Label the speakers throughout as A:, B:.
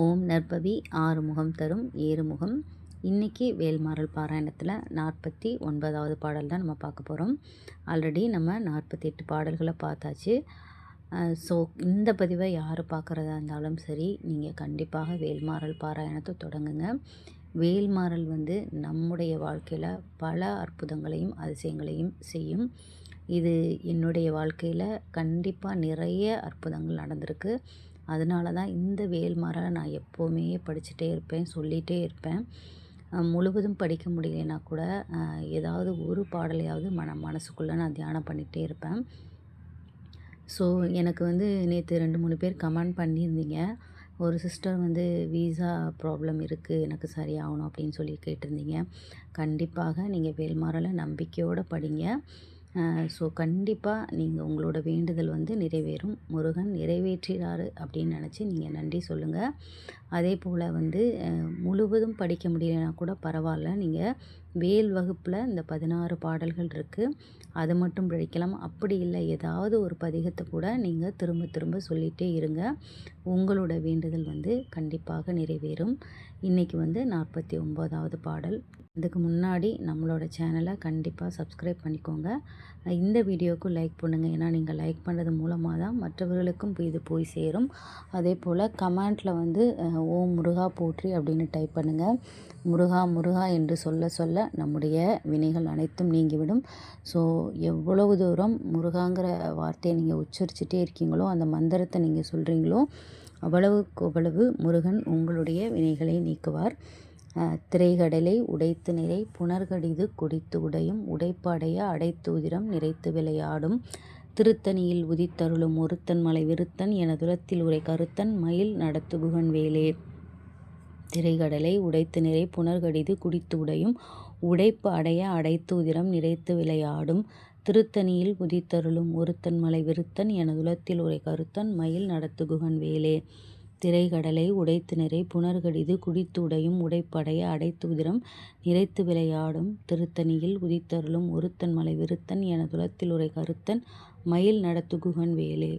A: ஓம் நற்பவி ஆறுமுகம் தரும் ஏறுமுகம். இன்றைக்கி வேல்மாறல் பாராயணத்தில் 49வது பாடல் தான் நம்ம பார்க்க போகிறோம். ஆல்ரெடி நம்ம 48 பாடல்களை பார்த்தாச்சு. ஸோ இந்த பதிவை யார் பார்க்குறதா இருந்தாலும் சரி, நீங்கள் கண்டிப்பாக வேல்மாறல் பாராயணத்தை தொடங்குங்க. வேல்மாறல் நம்முடைய வாழ்க்கையில் பல அற்புதங்களையும் அதிசயங்களையும் செய்யும். இது என்னுடைய வாழ்க்கையில் கண்டிப்பாக நிறைய அற்புதங்கள் நடந்திருக்கு. அதனால தான் இந்த வேல்மாறலை நான் எப்போவுமே படிச்சுட்டே இருப்பேன், சொல்லிகிட்டே இருப்பேன். முழுவதும் படிக்க முடியலைன்னா கூட ஏதாவது ஒரு பாடலையாவது மனசுக்குள்ளே நான் தியானம் பண்ணிகிட்டே இருப்பேன். ஸோ எனக்கு நேற்று 2-3 பேர் கமெண்ட் பண்ணியிருந்தீங்க. ஒரு சிஸ்டர் வீசா ப்ராப்ளம் இருக்குது, எனக்கு சரியாகணும் அப்படின்னு சொல்லி கேட்டிருந்தீங்க. கண்டிப்பாக நீங்கள் வேல்மாறலை நம்பிக்கையோடு படிங்க. ஸோ கண்டிப்பாக நீங்கள் உங்களோட வேண்டுதல் நிறைவேறும். முருகன் நிறைவேற்றிறாரு அப்படின்னு நினச்சி நீங்கள் நன்றி சொல்லுங்கள். அதே போல் முழுவதும் படிக்க முடியலைன்னா கூட பரவாயில்ல, நீங்கள் வேல் வகுப்பில் இந்த 16 பாடல்கள் இருக்குது, அது மட்டும் படிக்கலாம். அப்படி இல்லை, ஏதாவது ஒரு பதிகத்தை கூட நீங்கள் திரும்ப திரும்ப சொல்லிகிட்டே இருங்க. உங்களோட வேண்டுதல் கண்டிப்பாக நிறைவேறும். இன்றைக்கி 49வது பாடல். இதுக்கு முன்னாடி நம்மளோட சேனலை கண்டிப்பாக சப்ஸ்கிரைப் பண்ணிக்கோங்க. இந்த வீடியோவுக்கு லைக் பண்ணுங்கள். ஏன்னா நீங்கள் லைக் பண்ணுறது மூலமாக தான் மற்றவர்களுக்கும் இது போய் சேரும். அதே போல் கமெண்ட்டில் ஓம் முருகா போற்றி அப்படின்னு டைப் பண்ணுங்கள். முருகா முருகா என்று சொல்ல சொல்ல நம்முடைய வினைகள் அனைத்தும் நீங்கிவிடும். ஸோ எவ்வளவு தூரம் முருகாங்கிற வார்த்தையை நீங்கள் உச்சரிச்சுட்டே இருக்கீங்களோ, அந்த மந்திரத்தை நீங்கள் சொல்கிறீங்களோ, அவ்வளவுக்கு அவ்வளவு முருகன் உங்களுடைய வினைகளை நீக்குவார். திரைகடலை உடைத்து நிறை புனர்கடிது குடித்து உடையும் உடைப்படைய அடைத்தூதிரம் நிறைத்து விளையாடும் திருத்தணியில் உதித்தருளும் ஒருத்தன் மலை விருத்தன் எனதுலத்தில் உரை கருத்தன் மயில் நடத்து குகன் வேலே. திரைகடலை உடைத்து நிறை புனர்கடிது குடித்து உடையும் உடைப்பு அடைய அடைத்தூதிரம் நிறைத்து விளையாடும் திருத்தணியில் உதித்தருளும் ஒருத்தன் மலை விருத்தன் எனதுலத்தில் உரை கருத்தன் மயில் நடத்து குகன் வேலே. திரைகடலை உடைத்து நிறை புனர்கடிது குடித்து உடையும் உடைப்படைய அடைத்தூதிரம் நிறைத்து விளையாடும் திருத்தணியில் உதித்தருளும் ஒருத்தன் மலை விருத்தன் எனதுலத்தில் உரை கருத்தன் மயில் நடத்து குகன் வேலே.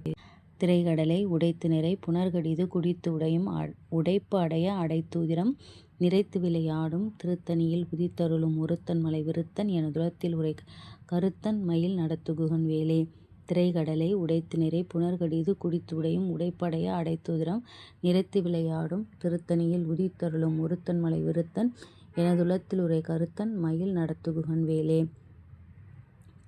A: திரைகடலை உடைத்து நிறை புனர்கடிது குடித்து உடையும் உடைப்பு அடைய அடைத்தூதிரம் நிறைத்து விளையாடும் திருத்தணியில் உதித்தருளும் ஒருத்தன் மலை விருத்தன் எனதுலத்தில் உரை கருத்தன் மயில் நடத்து குகன் வேலே. திரைகடலை உடைத்து நிறை புனர்கடிது குடித்து உடையும் உடைப்படைய அடைத்தூதிரம் நிறைத்து விளையாடும் திருத்தணியில் உதித்தருளும் ஒருத்தன் மலை விருத்தன் எனதுலத்தில் உரை கருத்தன் மயில் நடத்து குகன் வேலே.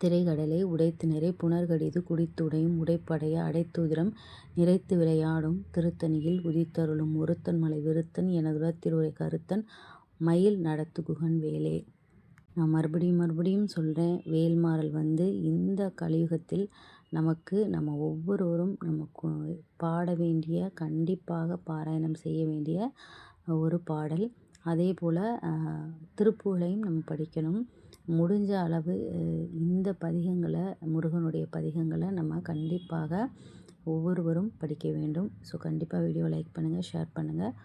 A: திரைகடலை உடைத்து நிறை புனர்கடிது குடித்து உடையும் உடைப்படைய அடைத்தூதிரம் நிறைத்து விளையாடும் திருத்தணியில் உதித்தருளும் ஒருத்தன் மலை விருத்தன் எனதுலத்தில் உரை கருத்தன் மயில் நடத்து குகன் வேலே. நான் மறுபடியும் சொல்கிறேன், வேல்மாறல் இந்த கலியுகத்தில் நம்ம ஒவ்வொருவரும் நமக்கு பாட வேண்டிய, கண்டிப்பாக பாராயணம் செய்ய வேண்டிய ஒரு பாடல். அதே போல் திருப்புகழையும் நம்ம படிக்கணும். முடிஞ்ச அளவு இந்த பதிகங்களை, முருகனுடைய பதிகங்களை நம்ம கண்டிப்பாக ஒவ்வொருவரும் படிக்க வேண்டும். ஸோ கண்டிப்பாக வீடியோ லைக் பண்ணுங்கள், ஷேர் பண்ணுங்கள்.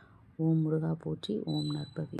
A: ஓம் முருகா போற்றி. ஓம் நற்பவி.